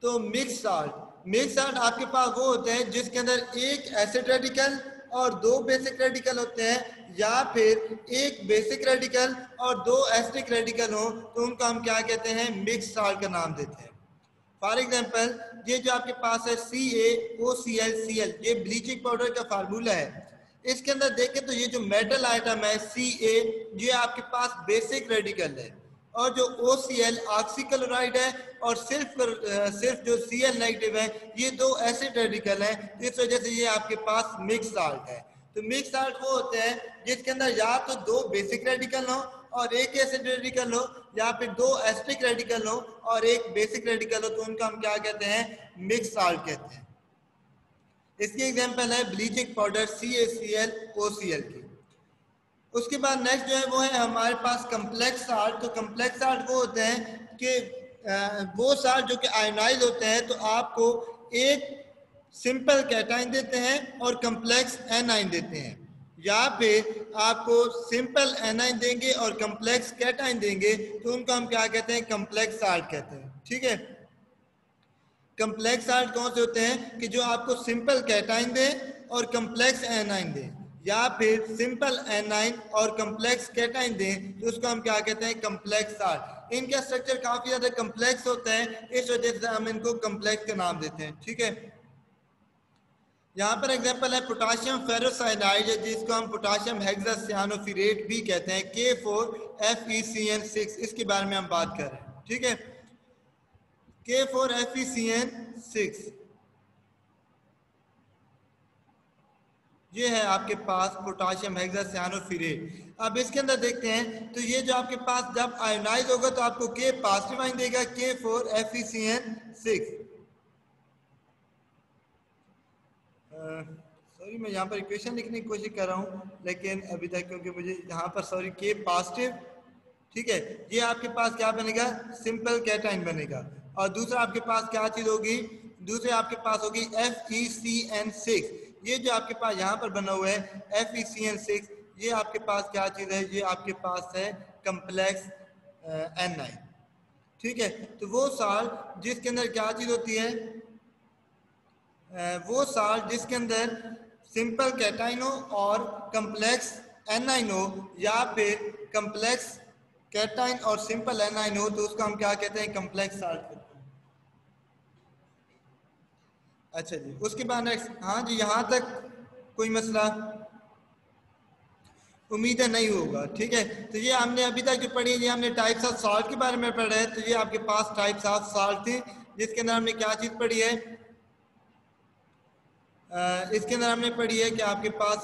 तो mix salt आपके पास वो होते हैं जिसके अंदर एक एसिड रेडिकल और दो बेसिक रेडिकल होते हैं, या फिर एक बेसिक रेडिकल और दो एसिडिक रेडिकल हो, तो उनको हम क्या कहते हैं, मिक्स साल्ट का नाम देते हैं। फॉर एग्जाम्पल ये जो आपके पास है CaOClCl, ये ब्लीचिंग पाउडर का फार्मूला है। इसके अंदर देखें तो ये जो मेटल आइटम है Ca, ये आपके पास बेसिक रेडिकल है, और जो OCl ऑक्सीक्लोराइड है, और सिर्फ जो Cl नेगेटिव है, ये दो एसिड रेडिकल हैं। तो इस वजह से ये आपके पास मिक्स साल्ट है। तो मिक्स साल्ट वो होते हैं जिसके अंदर या तो दो बेसिक रेडिकल हो और एक एसिड रेडिकल हो, या फिर दो एसिडिक रेडिकल हो और एक बेसिक रेडिकल हो, तो उनका हम क्या कहते हैं, मिक्स साल्ट कहते हैं। इसकी एग्जांपल है ब्लीचिंग पाउडर CaClOCl की। उसके बाद नेक्स्ट जो है वो है हमारे पास कम्प्लेक्स साल्ट। तो कम्प्लेक्स साल्ट वो होते हैं कि वो साल्ट जो कि आयोनाइज होते हैं, तो आपको एक सिंपल कैटाइन देते हैं और कम्प्लेक्स एनाइन देते हैं, या फिर आपको सिंपल एनाइन देंगे और कम्प्लेक्स कैटाइन देंगे, तो उनको हम क्या कहते हैं, कम्प्लेक्स साल्ट कहते हैं। ठीक है, कम्प्लेक्स साल्ट कौन से होते हैं कि जो आपको सिंपल कैटाइन दे और कम्प्लेक्स एनाइन दे, या फिर सिंपल एनाइन और कम्प्लेक्स कैटाइन दे, तो उसको हम क्या कहते हैं, कम्प्लेक्स साल्ट। इनका स्ट्रक्चर काफी ज्यादा कम्प्लेक्स होता है, इस वजह से हम इनको कम्प्लेक्स का नाम देते हैं। ठीक है, यहाँ पर एग्जांपल है पोटाशियम फेरोसाइनाइड, जिसको हम पोटाशियम हेक्सासियानोफिरेट भी कहते हैं, K4FeCN6, इसके बारे में हम बात कर रहे हैं। ठीक है, K4FeCN6 ये है आपके पास पोटाशियम हेक्सासियानोफिरेट। अब इसके अंदर देखते हैं, तो ये जो आपके पास जब आयोनाइज होगा तो आपको K पॉजिटिव आयन देगा, K4FeCN6। सॉरी मैं यहाँ पर इक्वेशन लिखने की कोशिश कर रहा हूँ, लेकिन अभी तक क्योंकि मुझे यहाँ पर सॉरी K पॉजिटिव, ठीक है, ये आपके पास क्या बनेगा, सिंपल कैटाइन बनेगा। और दूसरा आपके पास क्या चीज होगी, दूसरे आपके पास होगी FeCN6। ये जो आपके पास यहाँ पर बना हुआ है FeCN6, ये आपके पास क्या चीज है, ये आपके पास है कम्प्लेक्स एनाइन। ठीक है, तो वो साल्ट जिसके अंदर क्या चीज होती है, वो साल्ट जिसके अंदर सिंपल कैटाइन हो और कम्प्लेक्स एनाइन हो, या फिर कम्प्लेक्स कैटाइन और सिंपल एनाइन हो, तो उसको हम क्या कहते हैं, कम्प्लेक्स साल्ट कहते हैं। अच्छा जी, उसके बाद नेक्स्ट, हाँ जी, यहाँ तक कोई मसला, उम्मीद है नहीं होगा। ठीक है, तो ये हमने अभी तक जो पढ़ी है, ये हमने टाइप्स ऑफ साल्ट के बारे में पढ़ा है। तो ये आपके पास टाइप्स ऑफ साल्ट थे, जिसके अंदर हमने क्या चीज पढ़ी है, इसके अंदर हमने पढ़ी है कि आपके पास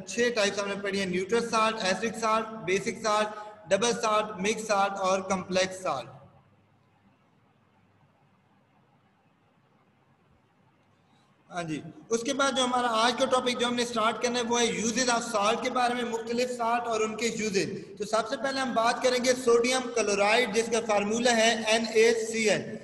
6 टाइप्स हमने पढ़ी है, neutral salt, acidic salt, basic salt, double salt, mix salt और कम्प्लेक्स साल्ट। हाँ जी, उसके बाद जो हमारा आज का टॉपिक जो हमने स्टार्ट करना है वो है यूजेज ऑफ साल्ट के बारे में, मुख्तलिफ साल्ट और उनके यूजेज। तो सबसे पहले हम बात करेंगे सोडियम क्लोराइड, जिसका फार्मूला है NaCl।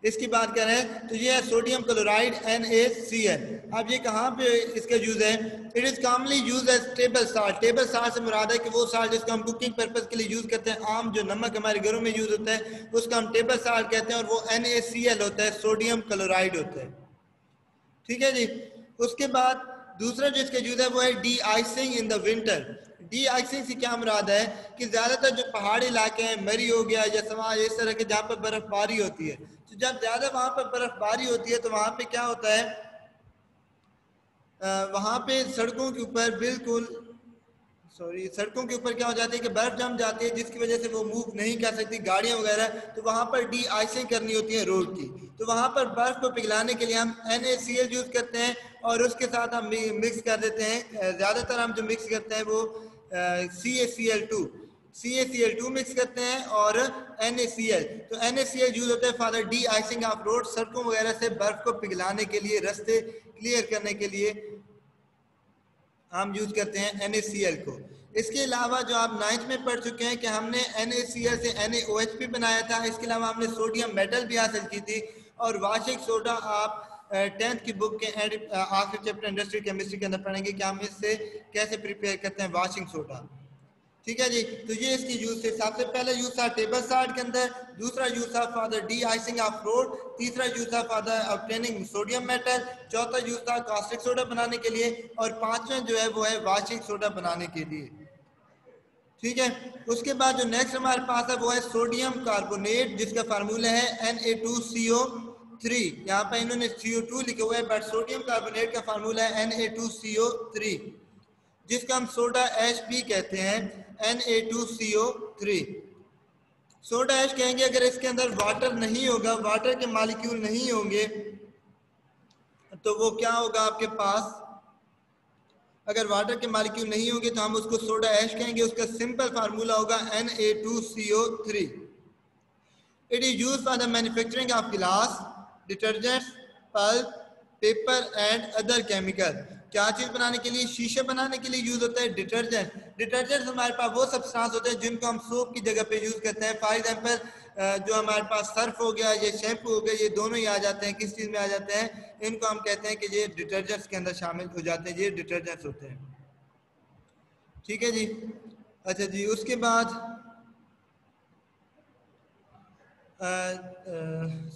इसकी बात करें तो ये है सोडियम क्लोराइड NaCl। अब ये कहाँ पे इसका यूज है, it is commonly use as table salt. Table salt से मुराद है कि वो साल्ट जिसको हम कुकिंग पर्पस के लिए यूज करते हैं, आम जो नमक हमारे घरों में यूज होता है उसका हम टेबल साल्ट कहते हैं, और वो NaCl होता है, सोडियम क्लोराइड होता है। ठीक है जी, उसके बाद दूसरा जिसका यूज है वो है D icing in the winter. D icing से क्या मुराद है कि ज्यादातर जो पहाड़ी इलाके हैं, मरी हो गया या समाज इस तरह के, जहाँ पर बर्फबारी होती है, तो जब ज्यादा वहां पर बर्फबारी होती है तो वहां पे क्या होता है, वहां पे सड़कों के ऊपर बिल्कुल सड़कों के ऊपर क्या हो जाती है कि बर्फ जम जाती है, जिसकी वजह से वो मूव नहीं कर सकती गाड़ियां वगैरह, तो वहां पर डी आइसिंग करनी होती है रोड की। तो वहां पर बर्फ को पिघलाने के लिए हम NaCl यूज करते हैं, और उसके साथ हम मिक्स कर देते हैं, ज्यादातर हम जो मिक्स करते हैं वो CaCl2 मिक्स करते हैं और NaCl। तो NaCl यूज होता है for D icing of road, सड़कों वगैरह से बर्फ को पिघलाने के लिए, रास्ते क्लियर करने के लिए हम यूज करते हैं NaCl को। इसके अलावा जो आप 9th में पढ़ चुके हैं कि हमने NaCl से NaOH भी बनाया था। इसके अलावा हमने सोडियम मेटल भी हासिल की थी, और वाशिक सोडा आप 10th की बुक के आखिरी चैप्टर इंडस्ट्री केमिस्ट्री के अंदर पढ़ेंगे कि हम इससे कैसे प्रिपेयर करते हैं वाशिंग सोडा। ठीक है जी। तो ये इसकी यूज थे। सबसे पहले यूज था टेबल साल्ट के अंदर, दूसरा यूज था for the D icing of fruit, तीसरा यूज था for the obtaining sodium metal, चौथा यूज था कास्टिक सोडा बनाने के लिए, और पांचवें जो है वो है वाशिंग सोडा बनाने के लिए। ठीक है। उसके बाद जो नेक्स्ट हमारे पास है वो है सोडियम कार्बोनेट, जिसका फार्मूला है Na2CO3। यहाँ पे इन्होंने CO2 लिखे हुए है, बट सोडियम कार्बोनेट का फार्मूला है Na2CO3, जिसका हम सोडा ऐश भी कहते हैं, Na2CO3। सोडा ऐश कहेंगे अगर इसके अंदर वाटर नहीं होगा, वाटर के मॉलिक्यूल नहीं होंगे, तो वो क्या होगा आपके पास, अगर वाटर के मॉलिक्यूल नहीं होंगे तो हम उसको सोडा ऐश कहेंगे। उसका सिंपल फार्मूला होगा Na2CO3। It is used for the manufacturing of glass, detergents, pulp, paper and other chemical. क्या चीज बनाने के लिए? शीशे बनाने के लिए यूज होता है डिटर्जेंट। डिटर्जेंट हमारे पास वो सब्सटेंस होते हैं जिनको हम सोप की जगह पे यूज करते हैं। फॉर एग्जांपल जो हमारे पास सर्फ हो गया, ये शैम्पू हो गया, ये दोनों ही आ जाते हैं किस चीज में आ जाते हैं? इनको हम कहते हैं कि ये डिटर्जेंट्स के अंदर शामिल हो जाते हैं, ये डिटर्जेंट्स होते हैं। ठीक है जी। अच्छा जी, उसके बाद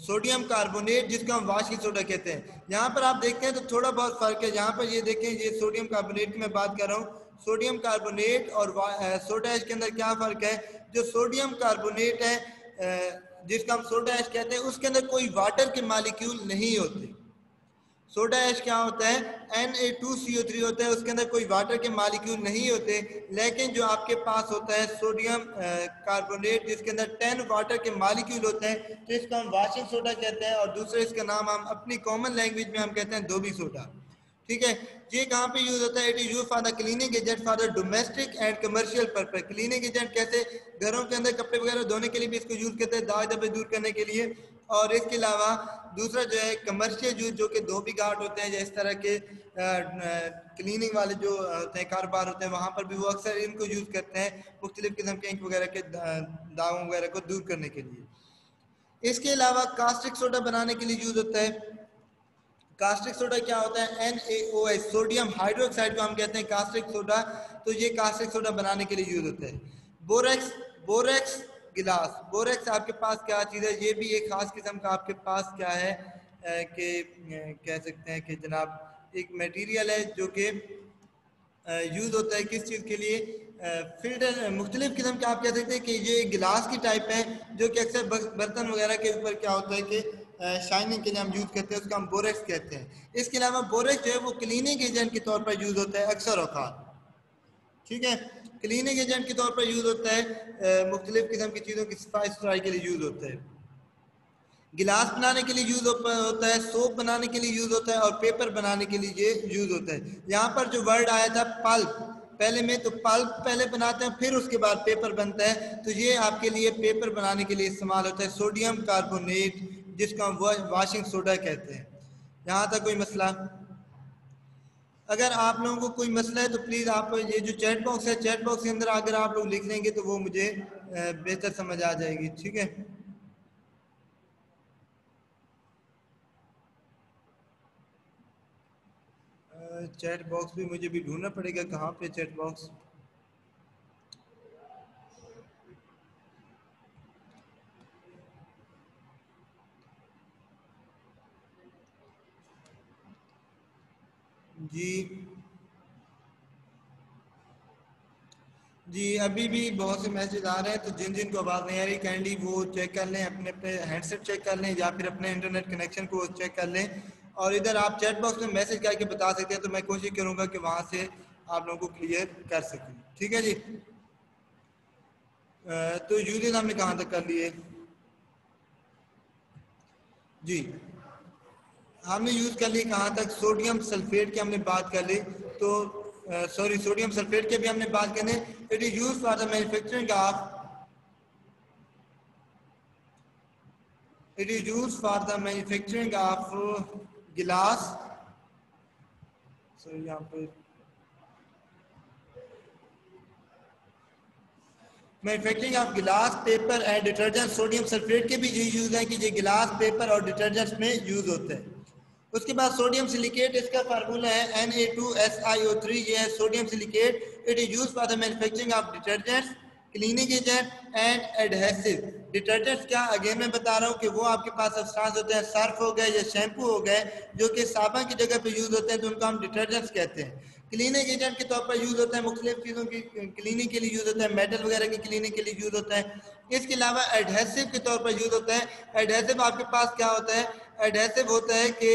सोडियम कार्बोनेट, जिसको हम वाशिंग सोडा कहते हैं। यहाँ पर आप देखते हैं तो थोड़ा बहुत फर्क है। यहाँ पर ये देखें, ये सोडियम कार्बोनेट की मैं बात कर रहा हूँ। सोडियम कार्बोनेट और सोडा ऐश के अंदर क्या फर्क है? जो सोडियम कार्बोनेट है, जिसका हम सोडा ऐश कहते हैं, उसके अंदर कोई वाटर के मॉलिक्यूल नहीं होते। सोडा ऐश क्या होता है? Na2CO3 होता है, उसके अंदर कोई वाटर के मॉलिक्यूल नहीं होते। लेकिन जो आपके पास होता है सोडियम कार्बोनेट, जिसके अंदर 10 वाटर के मॉलिक्यूल होते हैं, तो इसको हम वाशिंग सोडा कहते हैं, और दूसरे इसका नाम हम अपनी कॉमन लैंग्वेज में हम कहते हैं धोबी सोडा। ठीक है। ये कहाँ पे यूज होता है? It is use for the cleaning agent for the domestic and commercial purpose. Cleaning agent कैसे? घरों के अंदर कपड़े वगैरह धोने के लिए भी इसको यूज करते हैं, दाग धब्बे दूर करने के लिए। और इसके अलावा दूसरा जो है कमर्शियल यूज, जो कि धोबी घाट होते हैं या इस तरह के क्लीनिंग वाले जो होते हैं, कारोबार होते हैं, वहां पर भी वो अक्सर इनको यूज करते हैं मुख्तलिफ किस्म के इंक वगैरह के दागों वगैरह को दूर करने के लिए। इसके अलावा कास्टिक सोडा बनाने के लिए यूज होता है। कास्टिक सोडा क्या होता है? NaOH, सोडियम हाइड्रोक्साइड को हम कहते हैं कास्टिक सोडा। तो ये कास्टिक सोडा बनाने के लिए यूज होता है। बोरेक्स, बोरेक्स गिलास। बोरेक्स आपके पास क्या चीज़ है? ये भी एक खास किस्म का आपके पास क्या है कि कह सकते हैं कि जनाब एक मटेरियल है जो कि यूज होता है किस चीज़ के लिए? फिल्टर, मुख्तलिफ किस्म के आप कह सकते हैं कि ये गिलास की टाइप है, जो कि अक्सर बर्तन वगैरह के ऊपर क्या होता है कि शाइनिंग के लिए हम यूज करते हैं, उसका हम बोरेक्स कहते हैं। इसके अलावा बोरेक्स जो है वो क्लीनिंग एजेंट के तौर पर यूज होता है अक्सर औकात। ठीक है। क्लीनिंग एजेंट के तौर पर यूज होता है, मुख्तलिफ किस्म की चीज़ों की सफाई सुथराई के लिए यूज होता है। गिलास बनाने के लिए यूज होता है, सोप बनाने के लिए यूज होता है, और पेपर बनाने के लिए ये यूज होता है। यहाँ पर जो वर्ड आया था पल्प, पहले में तो पल्प पहले बनाते हैं, फिर उसके बाद पेपर बनता है। तो ये आपके लिए पेपर बनाने के लिए इस्तेमाल होता है सोडियम कार्बोनेट, जिसको हम वाशिंग सोडा कहते हैं। यहाँ तक कोई मसला? अगर आप लोगों को कोई मसला है तो प्लीज़ आप ये जो चैट बॉक्स है, चैट बॉक्स के अंदर अगर आप लोग लिख लेंगे तो वो मुझे बेहतर समझ आ जाएगी। ठीक है। चैट बॉक्स भी मुझे भी ढूंढना पड़ेगा, कहाँ पे चैट बॉक्स? जी जी, अभी भी बहुत से मैसेज आ रहे हैं, तो जिन जिन को आवाज़ नहीं आ रही काइंडली वो चेक कर लें, अपने अपने हैंडसेट चेक कर लें या फिर अपने इंटरनेट कनेक्शन को चेक कर लें। और इधर आप चैट बॉक्स में मैसेज करके बता सकते हैं, तो मैं कोशिश करूंगा कि वहां से आप लोगों को क्लियर कर सकें। ठीक है जी। तो यूजेस हमने कहाँ तक कर लिए? जी, हमने यूज कर ली कहाँ तक? सोडियम सल्फेट की हमने बात कर ली। तो सॉरी, सोडियम सल्फेट की भी हमने बात करनी। It is use for the manufacturing of, it is use for the manufacturing of गिलास। सो यहाँ पे मैन्युफैक्चरिंग ऑफ गिलास, paper and detergent. Sodium sulphate के भी ये यूज है कि ये गिलास, पेपर और डिटर्जेंट्स में यूज होते हैं। उसके बाद सोडियम सिलिकेट, इसका फार्मूला है Na2SiO3, ये है sodium silicate. It is used for the manufacturing of detergents, cleaning agent and adhesive. Detergents क्या, अगेन मैं बता रहा हूँ कि वो आपके पास सब्सटेंस होते हैं, सर्फ हो गए या शैम्पू हो गए, जो कि साबुन की जगह पे यूज होते हैं, तो उनको हम डिटर्जेंट्स कहते हैं। क्लीनिंग एजेंट के तौर पर यूज होता है, मुख्तलिफ चीज़ों की क्लीनिंग के लिए यूज होता है, मेटल वगैरह की क्लीनिंग के लिए यूज होता है। इसके अलावा एडहेसिव के तौर पर यूज होता है। एडहेसिव आपके पास क्या होता है, एडहेसिव होता है कि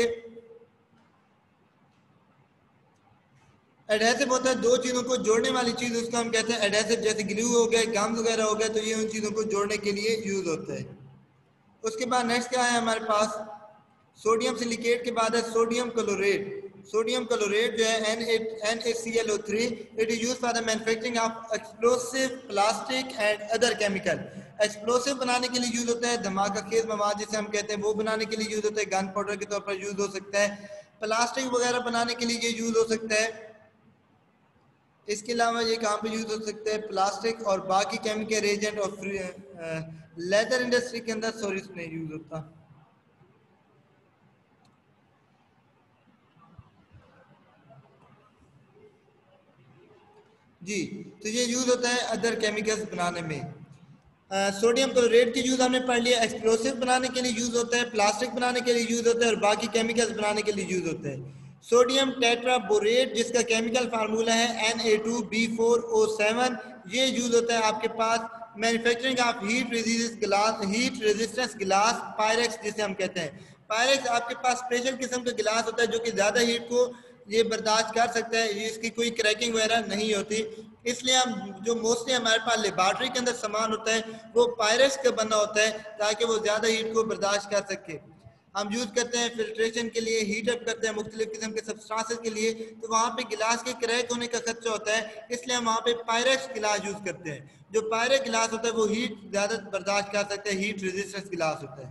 एडहेसिव होता है दो चीज़ों को जोड़ने वाली चीज़, उसको हम कहते हैं एडहेसिव। जैसे ग्लू हो गए, गम वगैरह हो गए, तो ये उन चीज़ों को जोड़ने के लिए यूज होता है। उसके बाद नेक्स्ट क्या है हमारे पास, सोडियम सिलिकेट के बाद है सोडियम क्लोरेट। सोडियम क्लोरेट जो है NaClO3, it is used for the manufacturing of explosive plastic and other chemical. Explosive बनाने के लिए यूज होता है, धमाका खेज मवाद जिसे हम कहते हैं, वो बनाने के लिए यूज होता है, गन पाउडर के तौर पर यूज हो सकता है, प्लास्टिक वगैरह बनाने के लिए ये यूज हो सकता है। इसके अलावा ये कहाँ पे यूज हो सकता है, प्लास्टिक और बाकी केमिकल एजेंट और लेदर इंडस्ट्री के अंदर सॉरी इसमें यूज होता। जी, तो ये यूज होता है अदर केमिकल्स बनाने में। सोडियम क्लोरेट की यूज हमने पढ़ लिया, एक्सप्लोसिव बनाने के लिए यूज होता है, प्लास्टिक बनाने के लिए यूज होता है और बाकी केमिकल्स बनाने के लिए यूज होता है। सोडियम टेट्राबोरेट जिसका केमिकल फार्मूला है Na2B4O7, ये यूज होता है आपके पास मैन्युफैक्चरिंग ऑफ हीट रेजिस्टेंस गिलास पायरेक्स जिसे हम कहते हैं। पायरेक्स आपके पास स्पेशल किस्म का गिलास होता है जो कि ज़्यादा हीट को ये बर्दाश्त कर सकता है, ये इसकी कोई क्रैकिंग वगैरह नहीं होती। इसलिए हम जो मोस्टली हमारे पास लेबॉर्ट्री के अंदर सामान होता है वो पायरेक्स का बना होता है ताकि वो ज़्यादा हीट को बर्दाश्त कर सके। हम यूज़ करते हैं फिल्ट्रेशन के लिए, हीट अप करते हैं मुख्तलिफ किस्म के सब्सटेंसेस के लिए, तो वहाँ पे गिलास के क्रैक होने का खदशा होता है, इसलिए हम वहाँ पे पायरेक्स गिलास यूज़ करते हैं। जो पायरेक्स गिलास होता है वो हीट ज़्यादा बर्दाश्त कर सकते हैं, हीट रेजिस्टेंस गिलास होता है।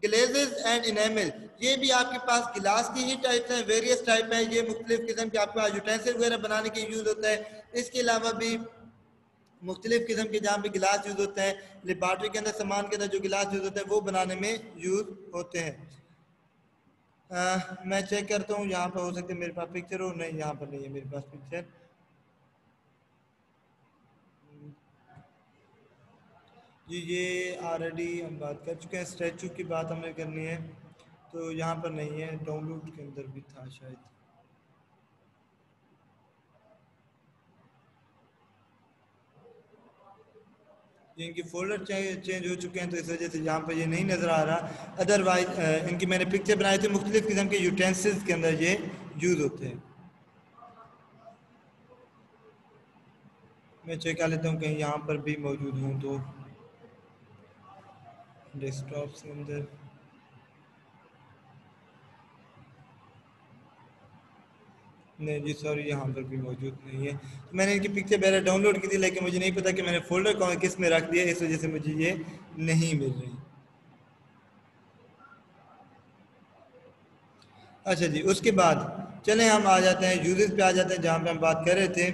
ग्लेजेस एंड इनेमल, ये भी आपके पास गिलास की ही टाइप्स हैं, वेरियस टाइप हैं, ये मुख्तलिफ किस्म के आपके पास यूटेंसिल वगैरह बनाने के यूज़ होता है। इसके अलावा भी मुख्तलिफ किस्म के जहाँ पे गिलास यूज़ होते हैं, लेबॉर्ट्री के अंदर सामान के अंदर जो गिलास यूज़ होते हैं वो बनाने में यूज़ होते हैं। मैं चेक करता हूँ यहाँ पर हो सकता है मेरे पास पिक्चर हो, नहीं यहाँ पर नहीं है मेरे पास पिक्चर। जी ये ऑलरेडी हम बात कर चुके हैं, स्टैचू की बात हमें करनी है, तो यहाँ पर नहीं है, डाउनलोड के अंदर भी था शायद। इनकी फोल्डर चेंज हो चुके हैं तो इस वजह से यहाँ पर ये नहीं नज़र आ रहा। अदरवाइज इनकी मैंने पिक्चर बनाई थी, मुख्तलिफ किस्म के यूटेंसिल्स के अंदर ये यूज़ होते हैं। मैं चेक कर लेता हूँ कहीं यहाँ पर भी मौजूद हूँ तो डेस्कटॉप के अंदर। नहीं जी सॉरी, यहाँ पर भी मौजूद नहीं है। तो मैंने इनकी पिक्चर पहले डाउनलोड की थी लेकिन मुझे नहीं पता कि मैंने फोल्डर कौन किस में रख दिया, इस वजह से मुझे ये नहीं मिल रही। अच्छा जी, उसके बाद चलें हम आ जाते हैं यूजेस पे आ जाते हैं जहाँ पे हम बात कर रहे थे।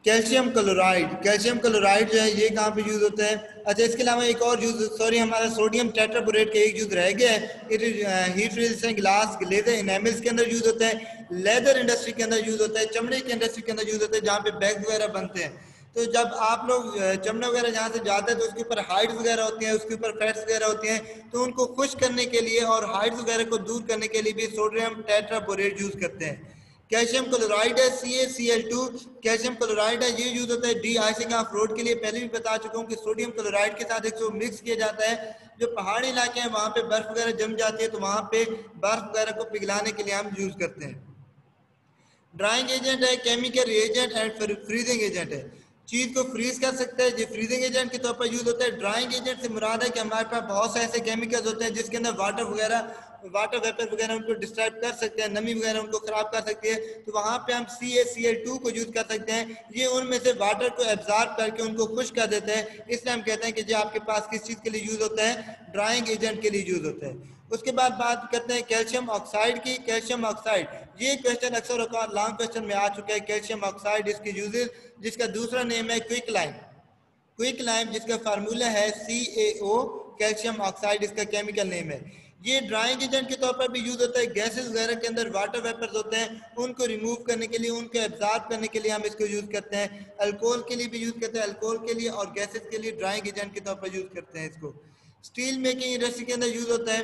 कैल्शियम क्लोराइड, कैल्शियम क्लोराइड जो है ये कहाँ पे यूज होता है। अच्छा इसके अलावा एक और यूज, सॉरी हमारा सोडियम टेट्राबोरेट का एक यूज रह गया है, it is heat resistant glass leather enamels के अंदर यूज होता है, लेदर इंडस्ट्री के अंदर यूज होता है, चमड़े की इंडस्ट्री के अंदर यूज होता है जहाँ पे बैग्स वगैरह बनते हैं। तो जब आप लोग चमड़े वगैरह जहाँ से जाते हैं तो उसके ऊपर हाइड्स वगैरह होती हैं, उसके ऊपर फैट्स वगैरह होती हैं, तो उनको खुश करने के लिए और हाइड्स वगैरह को दूर करने के लिए भी सोडियम टेट्राबोरेट यूज करते हैं। कैल्शियम क्लोराइड है CaCl2, कैल्शियम क्लोराइड है, ये यूज होता है डी आइसिंग ऑफ रोड के लिए। पहले भी बता चुका हूँ कि सोडियम क्लोराइड के साथ एक मिक्स किया जाता है। जो पहाड़ी इलाके हैं वहाँ पे बर्फ वगैरह जम जाती है तो वहाँ पे बर्फ वगैरह को पिघलाने के लिए हम यूज करते हैं। ड्राइंग एजेंट है, chemical reagent and freezing agent है, चीज को फ्रीज कर सकता है, ये फ्रीजिंग एजेंट के तौर पर यूज होता है। ड्राइंग एजेंट से मुराद है कि हमारे पास बहुत से ऐसे केमिकल्स होते हैं जिसके अंदर वाटर वेपर वगैरह उनको डिस्ट्रॉय कर सकते हैं, नमी वगैरह उनको खराब कर सकती है, तो वहाँ पे हम CaCl2 को यूज कर सकते हैं। ये उनमें से वाटर को एब्जॉर्ब करके उनको खुश कर देते हैं, इसलिए हम कहते हैं कि ये आपके पास किस चीज के लिए यूज होता है, ड्राइंग एजेंट के लिए यूज होता है। उसके बाद बात करते हैं कैल्शियम ऑक्साइड की। कैल्शियम ऑक्साइड, ये क्वेश्चन अक्सर लॉन्ग क्वेश्चन में आ चुका है। कैल्शियम ऑक्साइड इसकी यूजेस, जिसका दूसरा नेम है क्विक लाइम। क्विक लाइम जिसका फार्मूला है CaO, कैल्शियम ऑक्साइड इसका केमिकल नेम है। ये ड्राइंग एजेंट के तौर पर भी यूज होता है। गैसेस वगैरह के अंदर वाटर वेपर्स होते हैं, उनको रिमूव करने के लिए, उनको एब्जॉर्ब करने के लिए हम इसको यूज करते हैं। अल्कोहल के लिए भी यूज करते हैं, अल्कोहल के लिए और गैसेस के लिए ड्राइंग एजेंट के तौर पर यूज करते हैं इसको। स्टील मेकिंग इंडस्ट्री के अंदर यूज होता है।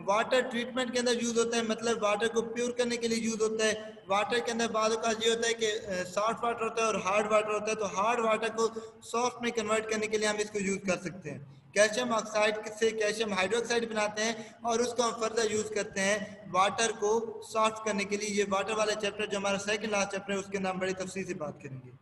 वाटर ट्रीटमेंट के अंदर यूज होता है, मतलब वाटर को प्योर करने के लिए यूज होता है। वाटर के अंदर बाद का ये होता है कि सॉफ्ट वाटर होता है और हार्ड वाटर होता है, तो हार्ड वाटर को सॉफ्ट में कन्वर्ट करने के लिए हम इसको यूज कर सकते हैं। कैल्शियम ऑक्साइड से कैल्शियम हाइड्रोक्साइड बनाते हैं और उसको हम फर्दर यूज करते हैं वाटर को सॉफ्ट करने के लिए। ये वाटर वाला चैप्टर जो हमारा सेकंड लास्ट चैप्टर है उसके नाम बड़ी तफसील से बात करेंगे।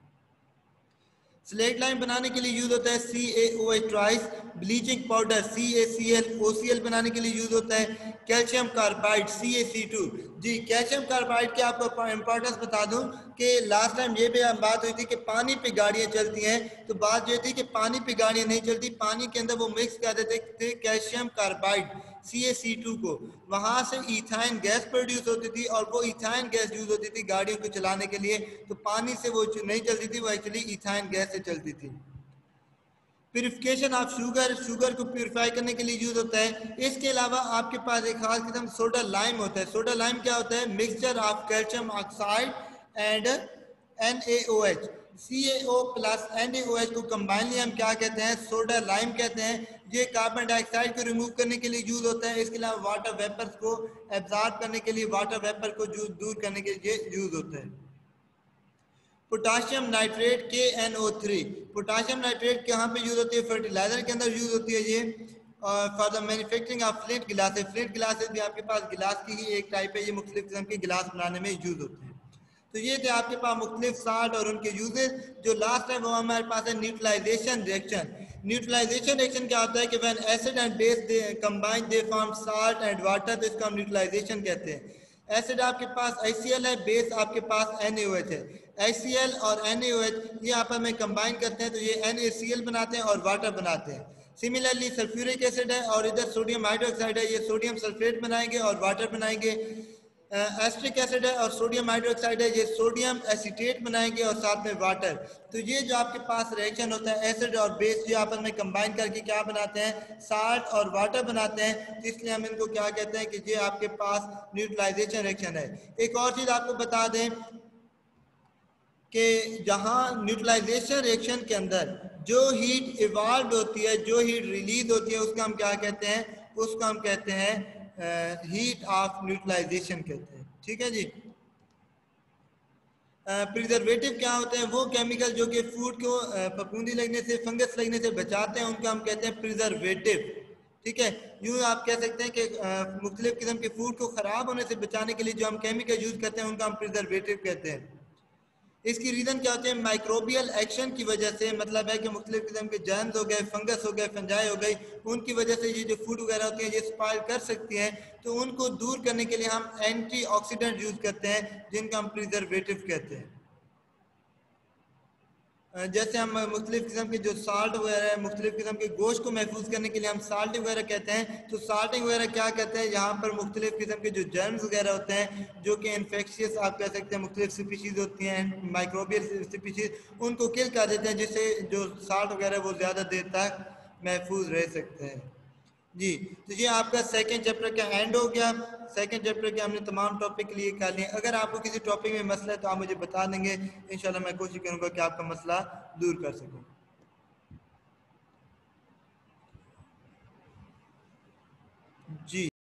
स्लेट लाइन बनाने के लिए यूज होता है CaOH twice. Bleaching powder CaCl OCl बनाने के लिए यूज होता है। Calcium carbide CaC2। जी, कैल्शियम कार्बाइड की आपको इंपॉर्टेंस बता दूं कि लास्ट टाइम ये भी बात हुई थी कि पानी पे गाड़ियां चलती हैं, तो बात ये थी कि पानी पे गाड़ियां नहीं चलती, पानी के अंदर वो मिक्स कर देते थे कैल्शियम कार्बाइड CaC2 को, वहां से इथाइन गैस प्रोड्यूस होती थी और वो इथाइन गैस यूज होती थी गाड़ियों को चलाने के लिए। तो पानी से वो नहीं चलती थी, वो एक्चुअली इथाइन गैस से चलती थी। प्यूरिफिकेशन ऑफ शुगर, शुगर को प्यूरिफाई करने के लिए यूज होता है। इसके अलावा आपके पास एक खास किस्म सोडा लाइम होता है। सोडा लाइम क्या होता है? Mixture of calcium oxide and NaOH। CaO plus NaOH को कंबाइनली हम क्या कहते हैं? सोडा लाइम कहते हैं। ये कार्बन डाइऑक्साइड को रिमूव करने के लिए यूज होता है। इसके अलावा वाटर वेपर्स को एब्जॉर्ब करने के लिए, वाटर वेपर को दूर करने के लिए यूज होता है। Potassium nitrate KNO3। Potassium nitrate कहाँ पे यूज होती है? फर्टिलाइजर के अंदर यूज होती है ये। For the manufacturing of flint glasses. Flint glasses भी आपके पास गिलास की ही एक टाइप है, ये मुख्तलिफ किस्म के गिलास बनाने में यूज होते हैं। तो ये थे आपके पास मुख्तलिफ साल्ट और उनके यूजेस। जो लास्ट है वो हमारे पास है न्यूट्रलाइजेशन रिएक्शन। न्यूट्रलाइजेशन रिएक्शन क्या होता है कि when acid and base they combine they form salt and water, तो इसको हम न्यूट्रलाइजेशन कहते हैं। एसिड आपके पास HCl है, बेस आपके पास NaOH है। HCl और NaOH ये आपस में कंबाइन करते हैं तो ये NaCl बनाते हैं और वाटर बनाते हैं। सिमिलरली सल्फ्यूरिक एसिड है और इधर सोडियम हाइड्रोक्साइड है, ये सोडियम सल्फेट बनाएंगे और वाटर बनाएंगे। एस्ट्रिक एसिड है और सोडियम हाइड्रोक्साइड है, ये सोडियम एसीटेट बनाएंगे और साथ में वाटर। तो ये जो आपके पास रिएक्शन होता है एसिड और बेस जो आपस में कंबाइन करके क्या बनाते हैं? साल्ट और वाटर बनाते हैं। तो इसलिए हम इनको क्या कहते हैं कि ये आपके पास न्यूट्रलाइजेशन रिएक्शन है। एक और चीज आपको बता दें कि जहां न्यूट्रलाइजेशन रिएक्शन के अंदर जो हीट इवॉल्व होती है, जो हीट रिलीज होती है, उसका हम क्या कहते हैं? उसको हम कहते हैं हीट ऑफ न्यूट्रलाइजेशन कहते हैं। ठीक है जी। प्रिजर्वेटिव क्या होते हैं? वो केमिकल जो कि फूड को फफूंदी लगने से, फंगस लगने से बचाते हैं, उनको हम कहते हैं प्रिजर्वेटिव। ठीक है, यूँ आप कह सकते हैं कि मुख्तलिफ किस्म के फूड को खराब होने से बचाने के लिए जो हम केमिकल यूज करते हैं उनको हम प्रिजर्वेटिव कहते हैं। इसकी रीजन क्या होते हैं? माइक्रोबियल एक्शन की वजह से, मतलब है कि मुख्तलिफ किस्म के जर्म्स हो गए, फंगस हो गए, फंजाई हो गई, उनकी वजह से ये जो फूड वगैरह होती है ये स्पॉइल कर सकती हैं। तो उनको दूर करने के लिए हम एंटीऑक्सीडेंट यूज करते हैं जिनको हम प्रिजर्वेटिव कहते हैं। जैसे हम मुख्तलिफ किस्म के जो साल्ट वगैरह है, मुख्तलिफ किस्म के गोश्त को महफूज करने के लिए हम साल्टिंग वगैरह कहते हैं। तो साल्टिंग वगैरह क्या कहते हैं? यहाँ पर मुख्तलिफ किस्म के जो जर्म्स वगैरह होते हैं जो कि इन्फेक्शियस आप कह सकते हैं, मुख्तलिफ स्पीशीज होती हैं माइक्रोबियल स्पीशीज, उनको किल कर देते हैं जिससे जो साल्ट वगैरह वो ज़्यादा देर तक महफूज रह सकते हैं। जी, तो ये आपका सेकंड चैप्टर का एंड हो गया। सेकंड चैप्टर के हमने तमाम टॉपिक के लिए कर लिए। अगर आपको किसी टॉपिक में मसला है तो आप मुझे बता देंगे, इंशाल्लाह मैं कोशिश करूंगा कि आपका मसला दूर कर सकूं। जी।